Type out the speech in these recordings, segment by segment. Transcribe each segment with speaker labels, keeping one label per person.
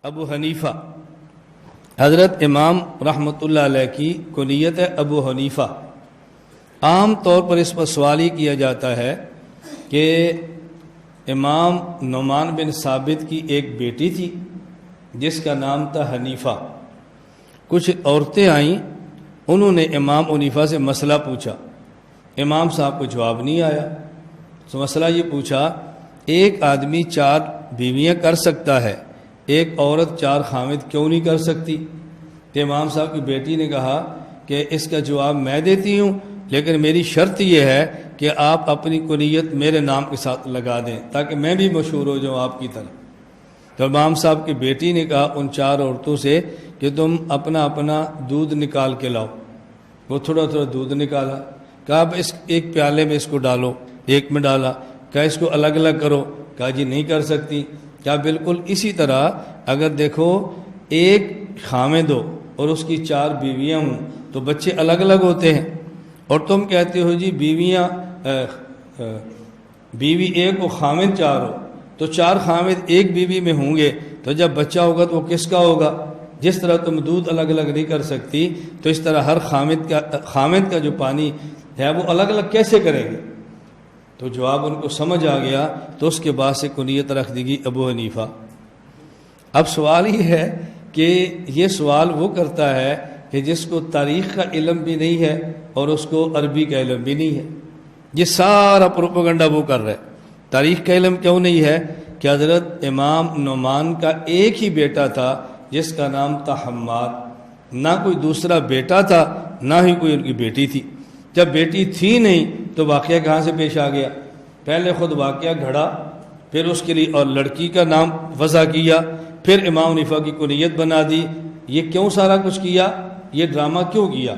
Speaker 1: ابو حنیفہ، حضرت امام رحمۃ اللہ علیہ کی کنیت ہے ابو حنیفہ۔ عام طور پر اس پر سوال ہی کیا جاتا ہے کہ امام نعمان بن ثابت کی ایک بیٹی تھی جس کا نام تھا حنیفہ۔ کچھ عورتیں آئیں، انہوں نے امام حنیفہ سے مسئلہ پوچھا، امام صاحب کو جواب نہیں آیا، تو مسئلہ یہ پوچھا ایک آدمی 4 بیویاں کر سکتا ہے، ایک عورت 4 خامد کیوں نہیں کر سکتی؟ تو امام صاحب کی بیٹی نے کہا کہ اس کا جواب میں دیتی ہوں، لیکن میری شرط یہ ہے کہ آپ اپنی کنیت میرے نام کے ساتھ لگا دیں تاکہ میں بھی مشہور ہو جاؤں آپ کی طرح۔ تو امام صاحب کی بیٹی نے کہا ان 4 عورتوں سے کہ تم اپنا اپنا دودھ نکال کے لاؤ۔ وہ تھوڑا تھوڑا دودھ نکالا، کہا اب اس ایک پیالے میں اس کو ڈالو، ایک میں ڈالا، کہا اس کو الگ الگ کرو، کہا جی نہیں کر سکتی۔ کیا بالکل اسی طرح اگر دیکھو ایک خامد ہو اور اس کی 4 بیویاں ہوں تو بچے الگ الگ ہوتے ہیں، اور تم کہتے ہو جی بیوی ایک و خامد 4 ہو، تو 4 خامد ایک بیوی میں ہوں گے تو جب بچہ ہوگا تو وہ کس کا ہوگا؟ جس طرح تم دودھ الگ الگ نہیں کر سکتی تو اس طرح ہر خامد کا جو پانی ہے وہ الگ الگ کیسے کریں گے؟ تو جواب ان کو سمجھ آ گیا، تو اس کے بعد سے کنیت رکھ دی گئی ابو حنیفہ۔ اب سوال یہ ہے کہ یہ سوال وہ کرتا ہے کہ جس کو تاریخ کا علم بھی نہیں ہے اور اس کو عربی کا علم بھی نہیں ہے، یہ سارا پروپیگنڈا وہ کر رہا ہے۔ تاریخ کا علم کیوں نہیں ہے کہ حضرت امام نعمان کا ایک ہی بیٹا تھا جس کا نام تھا حماد، نہ کوئی دوسرا بیٹا تھا نہ ہی کوئی ان کی بیٹی تھی۔ جب بیٹی تھی نہیں تو واقعہ کہاں سے پیش آ گیا؟ پہلے خود واقعہ گھڑا، پھر اس کے لیے اور لڑکی کا نام وضع کیا، پھر امام حنیفہ کی کنیت بنا دی۔ یہ کیوں سارا کچھ کیا؟ یہ ڈرامہ کیوں کیا؟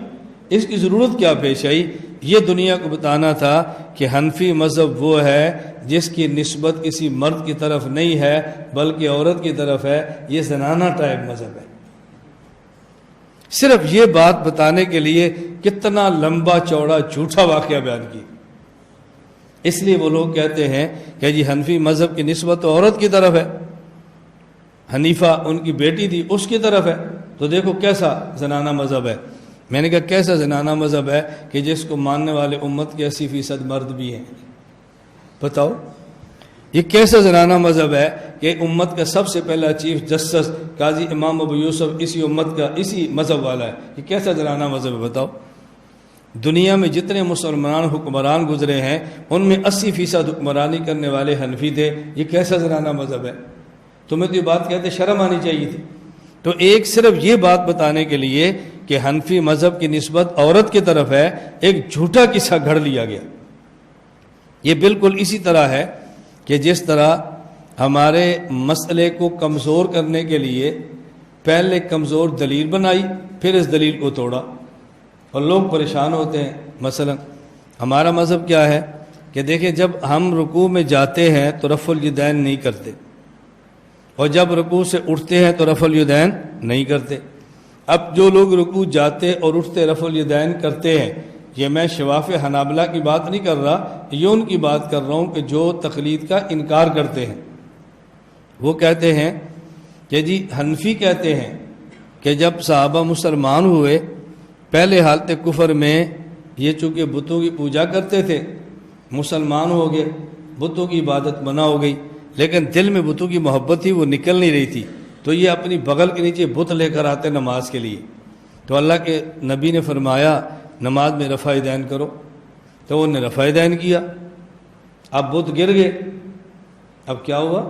Speaker 1: اس کی ضرورت کیا پیش آئی؟ یہ دنیا کو بتانا تھا کہ حنفی مذہب وہ ہے جس کی نسبت کسی مرد کی طرف نہیں ہے بلکہ عورت کی طرف ہے، یہ زنانہ ٹائپ مذہب ہے۔ صرف یہ بات بتانے کے لیے کتنا لمبا چوڑا جھوٹا واقعہ بیان کی۔ اس لیے وہ لوگ کہتے ہیں کہ جی حنفی مذہب کی نسبت تو عورت کی طرف ہے، حنیفہ ان کی بیٹی تھی اس کی طرف ہے، تو دیکھو کیسا زنانہ مذہب ہے۔ میں نے کہا کیسا زنانہ مذہب ہے کہ جس کو ماننے والے امت کے 80% مرد بھی ہیں؟ بتاؤ یہ کیسا زنانہ مذہب ہے کہ امت کا سب سے پہلا چیف جسٹس قاضی امام ابو یوسف اسی امت کا اسی مذہب والا ہے؟ یہ کیسا زنانہ مذہب ہے بتاؤ؟ دنیا میں جتنے مسلمان حکمران گزرے ہیں ان میں 80% حکمرانی کرنے والے حنفی تھے، یہ کیسا زنانہ مذہب ہے؟ تمہیں تو یہ بات کہتے شرم آنی چاہیے تھی۔ تو ایک صرف یہ بات بتانے کے لیے کہ حنفی مذہب کی نسبت عورت کی طرف ہے ایک جھوٹا قصہ گھڑ لیا گیا۔ یہ بالکل اسی طرح ہے کہ جس طرح ہمارے مسئلے کو کمزور کرنے کے لیے پہلے کمزور دلیل بنائی پھر اس دلیل کو توڑا اور لوگ پریشان ہوتے ہیں۔ مثلا ہمارا مذہب کیا ہے کہ دیکھیں جب ہم رکوع میں جاتے ہیں تو رفع الیدین نہیں کرتے، اور جب رکوع سے اٹھتے ہیں تو رفع الیدین نہیں کرتے۔ اب جو لوگ رکوع جاتے اور اٹھتے رفع الیدین کرتے ہیں، یہ میں شواف حنابلہ کی بات نہیں کر رہا، یہ ان کی بات کر رہا ہوں کہ جو تقلید کا انکار کرتے ہیں۔ وہ کہتے ہیں کہ جی حنفی کہتے ہیں کہ جب صحابہ مسلمان ہوئے پہلے حالت کفر میں یہ چونکہ بتوں کی پوجا کرتے تھے، مسلمان ہو گئے، بتوں کی عبادت منع ہو گئی، لیکن دل میں بتوں کی محبت تھی وہ نکل نہیں رہی تھی، تو یہ اپنی بغل کے نیچے بت لے کر آتے نماز کے لیے۔ تو اللہ کے نبی نے فرمایا نماز میں رفع یدین کرو، تو انہوں نے رفع یدین کیا، اب بت گر گئے۔ اب کیا ہوا؟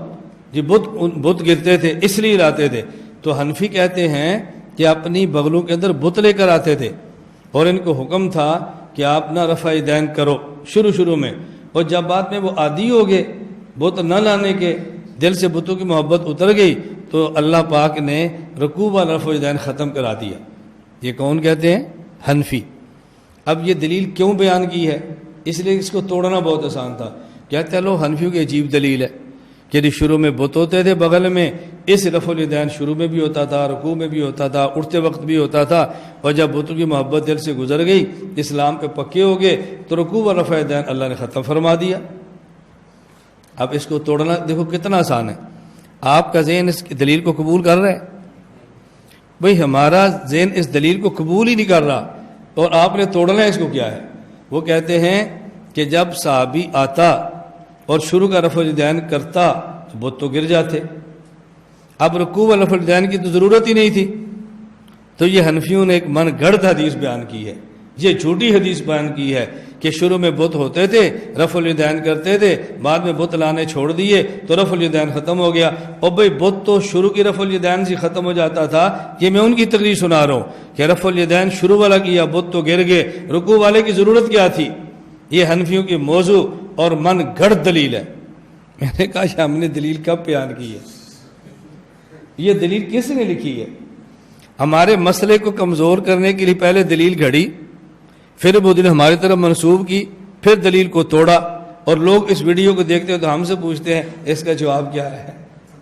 Speaker 1: جی بت گرتے تھے اس لیے لاتے تھے، تو حنفی کہتے ہیں کہ اپنی بغلوں کے اندر بت لے کر آتے تھے اور ان کو حکم تھا کہ آپ نہ رفع یدین کرو شروع میں، اور جب بعد میں وہ عادی ہو گئے بت نہ لانے کے، دل سے بتوں کی محبت اتر گئی، تو اللہ پاک نے رکوع و رفع یدین ختم کرا دیا۔ یہ کون کہتے ہیں؟ حنفی۔ اب یہ دلیل کیوں بیان کی ہے؟ اس لیے اس کو توڑنا بہت آسان تھا۔ کہتے ہیں لو حنفیوں کی عجیب دلیل ہے کہ شروع میں بت ہوتے تھے بغل میں، اس رفع الیدین شروع میں بھی ہوتا تھا، رکوع میں بھی ہوتا تھا، اٹھتے وقت بھی ہوتا تھا، اور جب بتوں کی محبت دل سے گزر گئی، اسلام پہ پکے ہو گئے، تو رکوع و رفع الیدین اللہ نے ختم فرما دیا۔ اب اس کو توڑنا دیکھو کتنا آسان ہے۔ آپ کا ذہن اس دلیل کو قبول کر رہا ہے؟ بھئی ہمارا ذہن اس دلیل کو قبول ہی نہیں کر رہا، اور آپ نے توڑنا ہے اس کو کیا ہے؟ وہ کہتے ہیں کہ جب صحابی آتا اور شروع کا رفع الیدین کرتا تو بت تو گر جاتے، اب رکوع و رفع الیدین کی تو ضرورت ہی نہیں تھی۔ تو یہ حنفیوں نے ایک من گھڑت حدیث بیان کی ہے، یہ جھوٹی حدیث بیان کی ہے کہ شروع میں بت ہوتے تھے، رفع الیدین کرتے تھے، بعد میں بت لانے چھوڑ دیے تو رفع الیدین ختم ہو گیا۔ اور بھئی بت تو شروع کی رفع الیدین سے ختم ہو جاتا تھا، یہ میں ان کی تقریر سنا رہا ہوں کہ رفع الیدین شروع والا کیا، بت تو گر گئے، رکوع والے کی ضرورت کیا تھی؟ یہ حنفیوں کی موضوع اور من گھڑت دلیل ہے۔ میں نے کہا ہم نے دلیل کب بیان کی ہے؟ یہ دلیل کس نے لکھی ہے؟ ہمارے مسئلے کو کمزور کرنے کے لیے پہلے دلیل گھڑی، پھر وہ دلیل ہماری طرف منسوب کی، پھر دلیل کو توڑا، اور لوگ اس ویڈیو کو دیکھتے ہیں تو ہم سے پوچھتے ہیں اس کا جواب کیا ہے؟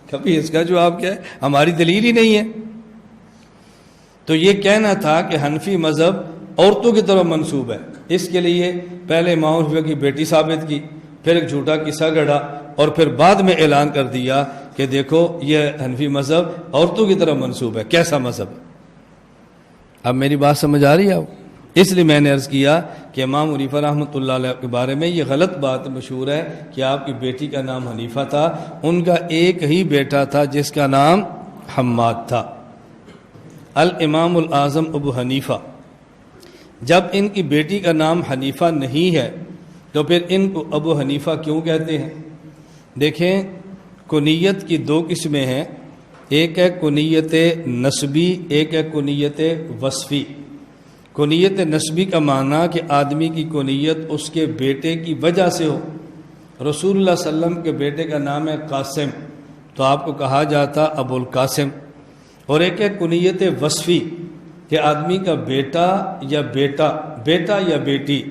Speaker 1: کبھی اس کا جواب کیا ہے؟ ہماری دلیل ہی نہیں ہے۔ تو یہ کہنا تھا کہ حنفی مذہب عورتوں کی طرف منسوب ہے، اس کے لیے پہلے امام حنیفہ کی بیٹی ثابت کی، پھر ایک جھوٹا قصہ گڑھا، اور پھر بعد میں اعلان کر دیا کہ دیکھو یہ حنفی مذہب عورتوں کی طرف منسوب ہے۔ کیسا مذہب؟ اب میری بات سمجھ آ رہی ہے؟ اس لیے میں نے عرض کیا کہ امام حنیفہ رحمۃ اللہ علیہ کے بارے میں یہ غلط بات مشہور ہے کہ آپ کی بیٹی کا نام حنیفہ تھا، ان کا ایک ہی بیٹا تھا جس کا نام حماد تھا، الامام الاعظم ابو حنیفہ۔ جب ان کی بیٹی کا نام حنیفہ نہیں ہے تو پھر ان کو ابو حنیفہ کیوں کہتے ہیں؟ دیکھیں، کنیت کی دو قسمیں ہیں، ایک ہے کنیت نسبی، ایک ہے کنیت وصفی۔ کنیت نسبی کا معنی کہ آدمی کی کنیت اس کے بیٹے کی وجہ سے ہو۔ رسول اللہ صلی اللہ علیہ وسلم کے بیٹے کا نام ہے قاسم، تو آپ کو کہا جاتا ابو القاسم۔ اور ایک ہے کنیت وصفی کہ آدمی کا بیٹا یا بیٹی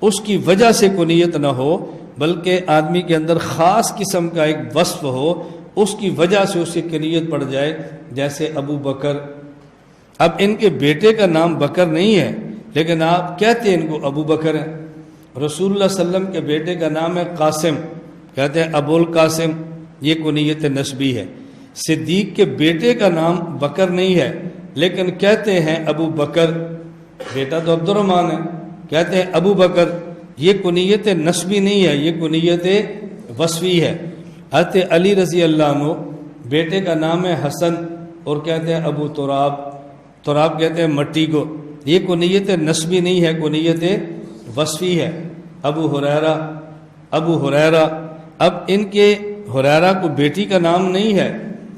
Speaker 1: اس کی وجہ سے کنیت نہ ہو، بلکہ آدمی کے اندر خاص قسم کا ایک وصف ہو، اس کی وجہ سے اس کی کنیت پڑ جائے، جیسے ابو بکر۔ اب ان کے بیٹے کا نام بکر نہیں ہے، لیکن آپ کہتے ہیں ان کو ابو بکر ہیں۔ رسول اللہ صلی اللہ علیہ وسلم کے بیٹے کا نام ہے قاسم، کہتے ہیں ابو القاسم، یہ کنیت نسبی ہے۔ صدیق کے بیٹے کا نام بکر نہیں ہے، لیکن کہتے ہیں ابو بکر، بیٹا تو عبد الرحمن ہے، کہتے ہیں ابو بکر، یہ کنیت نسبی نہیں ہے، یہ کنیت وصفی ہے۔ حضرت علی رضی اللہ عنہ بیٹے کا نام ہے حسن، اور کہتے ہیں ابو تراب کہتے ہیں مٹی کو، یہ کنیت نسبی نہیں ہے، کنیت وصفی ہے۔ ابو ہریرہ، اب ان کے ہریرہ کو بیٹی کا نام نہیں ہے،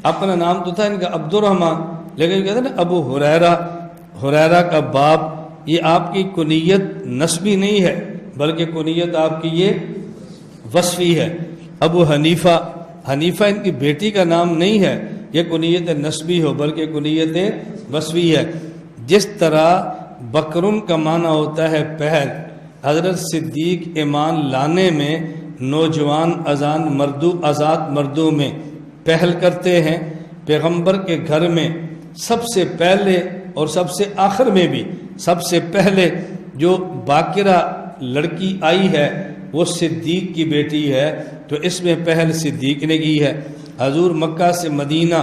Speaker 1: اپنا نام تو تھا ان کا عبد الرحمن، لیکن کہتے ہیں نا ابو ہریرہ کا باپ، یہ آپ کی کنیت نسبی نہیں ہے، بلکہ کنیت آپ کی یہ وصفی ہے۔ ابو حنیفہ ان کی بیٹی کا نام نہیں ہے، یہ کنیت نسبی ہو بلکہ کنیت وصفی ہے۔ جس طرح بکرن کا معنی ہوتا ہے پہل، حضرت صدیق ایمان لانے میں نوجوان آزاد مردوں میں پہل کرتے ہیں، پیغمبر کے گھر میں سب سے پہلے اور سب سے آخر میں بھی سب سے پہلے جو باکرہ لڑکی آئی ہے وہ صدیق کی بیٹی ہے، تو اس میں پہل صدیق نے کی ہے۔ حضور مکہ سے مدینہ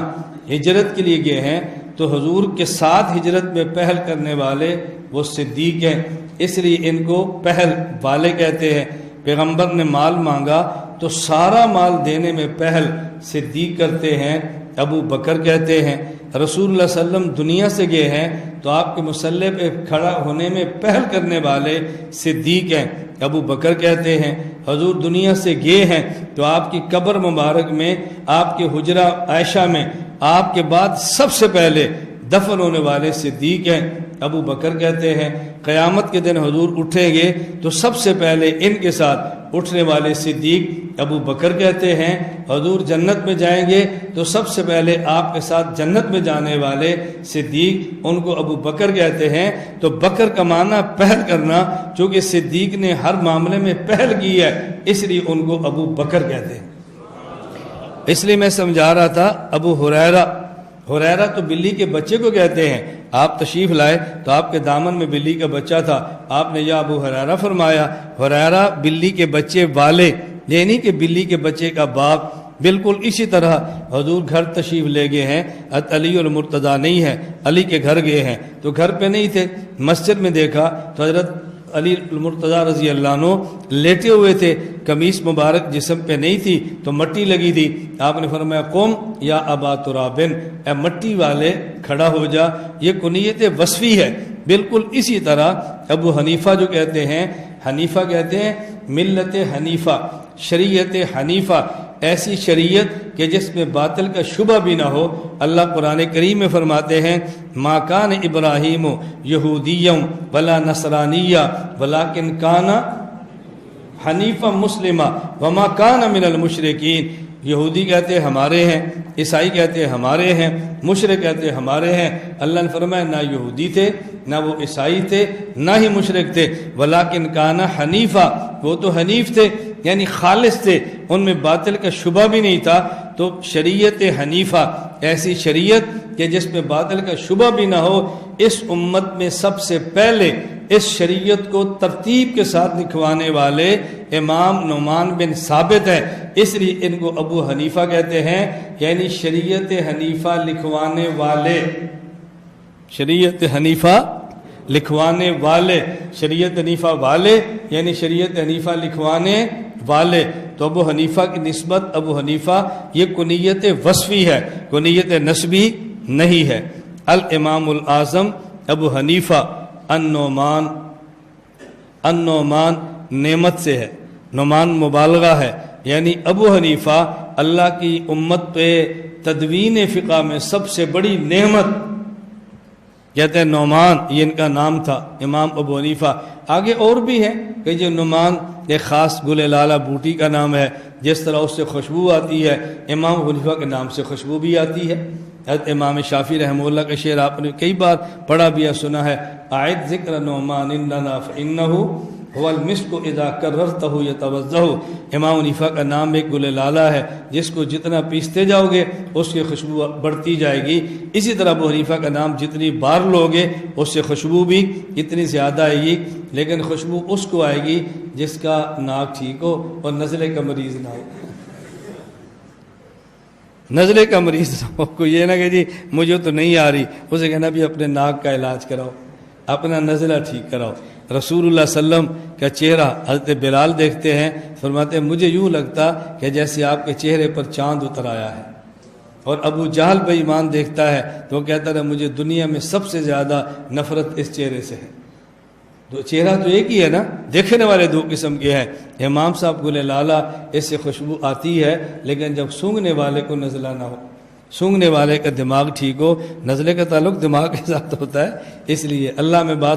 Speaker 1: ہجرت کے لیے گئے ہیں، تو حضور کے ساتھ ہجرت میں پہل کرنے والے وہ صدیق ہیں، اس لیے ان کو پہل والے کہتے ہیں۔ پیغمبر نے مال مانگا تو سارا مال دینے میں پہل صدیق کرتے ہیں، ابو بکر کہتے ہیں۔ رسول اللہ صلی اللہ علیہ وسلم دنیا سے گئے ہیں تو آپ کے مصلی پہ کھڑا ہونے میں پہل کرنے والے صدیق ہیں، ابو بکر کہتے ہیں۔ حضور دنیا سے گئے ہیں تو آپ کی قبر مبارک میں، آپ کے حجرہ عائشہ میں آپ کے بعد سب سے پہلے دفن ہونے والے صدیق ہیں، ابو بکر کہتے ہیں۔ قیامت کے دن حضور اٹھیں گے تو سب سے پہلے ان کے ساتھ اٹھنے والے صدیق ابو بکر کہتے ہیں۔ حضور جنت میں جائیں گے تو سب سے پہلے آپ کے ساتھ جنت میں جانے والے صدیق، ان کو ابو بکر کہتے ہیں۔ تو بکر کا معنی پہل کرنا، چونکہ صدیق نے ہر معاملے میں پہل کی ہے، اس لیے ان کو ابو بکر کہتے ہیں۔ اس لیے میں سمجھا رہا تھا ابو ہریرہ تو بلی کے بچے کو کہتے ہیں۔ آپ تشریف لائے تو آپ کے دامن میں بلی کا بچہ تھا، آپ نے یا ابو ہریرہ فرمایا۔ ہریرہ بلی کے بچے والے، یہ نہیں کہ بلی کے بچے کا باپ، بالکل اسی طرح حضور گھر تشریف لے گئے ہیں، علی اور مرتضیٰ نہیں ہے، علی کے گھر گئے ہیں تو گھر پہ نہیں تھے، مسجد میں دیکھا تو حضرت علی المرتضیٰ رضی اللہ عنہ لیٹے ہوئے تھے، قمیص مبارک جسم پہ نہیں تھی تو مٹی لگی تھی، آپ نے فرمایا قم یا ابا ترابن، اے مٹی والے کھڑا ہو جا، یہ کنیت وصفی ہے۔ بالکل اسی طرح ابو حنیفہ جو کہتے ہیں، حنیفہ کہتے ہیں ملت حنیفہ، شریعت حنیفہ، ایسی شریعت کہ جس میں باطل کا شبہ بھی نہ ہو۔ اللہ قرآن کریم میں فرماتے ہیں ما کان ابراہیم یہودیا ولا نصرانیہ ولکن کان حنیفا مسلمہ وما کان من المشرکین۔ یہودی کہتے ہیں ہمارے ہیں، عیسائی کہتے ہیں ہمارے ہیں، مشرک کہتے ہیں ہمارے ہیں۔ اللہ نے فرمایا نہ یہودی تھے، نہ وہ عیسائی تھے، نہ ہی مشرک تھے، ولیکن کان حنیفا، وہ تو حنیف تھے یعنی خالص تھے، ان میں باطل کا شبہ بھی نہیں تھا۔ تو شریعت حنیفہ، ایسی شریعت کہ جس میں باطل کا شبہ بھی نہ ہو، اس امت میں سب سے پہلے اس شریعت کو ترتیب کے ساتھ لکھوانے والے امام نعمان بن ثابت ہیں، اس لیے ان کو ابو حنیفہ کہتے ہیں، یعنی شریعت حنیفہ لکھوانے والے، شریعت حنیفہ لکھوانے والے، شریعت حنیفہ والے یعنی شریعت حنیفہ لکھوانے والے۔ تو ابو حنیفہ کی نسبت، ابو حنیفہ یہ کنیت وصفی ہے، کنیت نسبی نہیں ہے۔ الامام الاعظم ابو حنیفہ النعمان نعمت سے ہے، نعمان مبالغہ ہے، یعنی ابو حنیفہ اللہ کی امت پہ تدوین فقہ میں سب سے بڑی نعمت، کہتے ہیں نعمان، یہ ان کا نام تھا امام ابو حنیفہ۔ آگے اور بھی ہیں کہ جو نعمان ایک خاص گل لالہ بوٹی کا نام ہے، جس طرح اس سے خوشبو آتی ہے، امام ابو حنیفہ کے نام سے خوشبو بھی آتی ہے۔ حضرت امام شافعی رحمہ اللہ کا شعر آپ نے کئی بار پڑھا بھی سنا ہے، اعد ذکر نعمان لنا فانہ هو المسک اذا کررتہ یتوضہ۔ امام حنیفہ کا نام ایک گل لالہ ہے، جس کو جتنا پیستے جاؤ گے اس کی خوشبو بڑھتی جائے گی۔ اسی طرح ابو حنیفہ کا نام جتنی بار لوگے اس سے خوشبو بھی اتنی زیادہ آئے گی، لیکن خوشبو اس کو آئے گی جس کا ناک ٹھیک ہو اور نزلے کا مریض نہ ہو۔ نزلے کا مریض نہ ہو، کوئی یہ نہ کہ جی مجھے تو نہیں آ رہی، اسے کہنا بھی اپنے ناک کا علاج کراؤ، اپنا نزلہ ٹھیک کراؤ۔ رسول اللہ صلی اللہ علیہ وسلم کا چہرہ حضرت بلال دیکھتے ہیں، فرماتے ہیں مجھے یوں لگتا کہ جیسے آپ کے چہرے پر چاند اتر آیا ہے۔ اور ابو جہل بے ایمان دیکھتا ہے تو وہ کہتا ہے مجھے دنیا میں سب سے زیادہ نفرت اس چہرے سے ہے۔ تو چہرہ تو ایک ہی ہے نا، دیکھنے والے دو قسم کے ہیں۔ امام صاحب گل لالہ اس سے خوشبو آتی ہے، لیکن جب سونگھنے والے کو نزلہ نہ ہو، سونگھنے والے کا دماغ ٹھیک ہو، نزلے کا تعلق دماغ کے ساتھ ہوتا ہے، اس لیے اللہ میں بات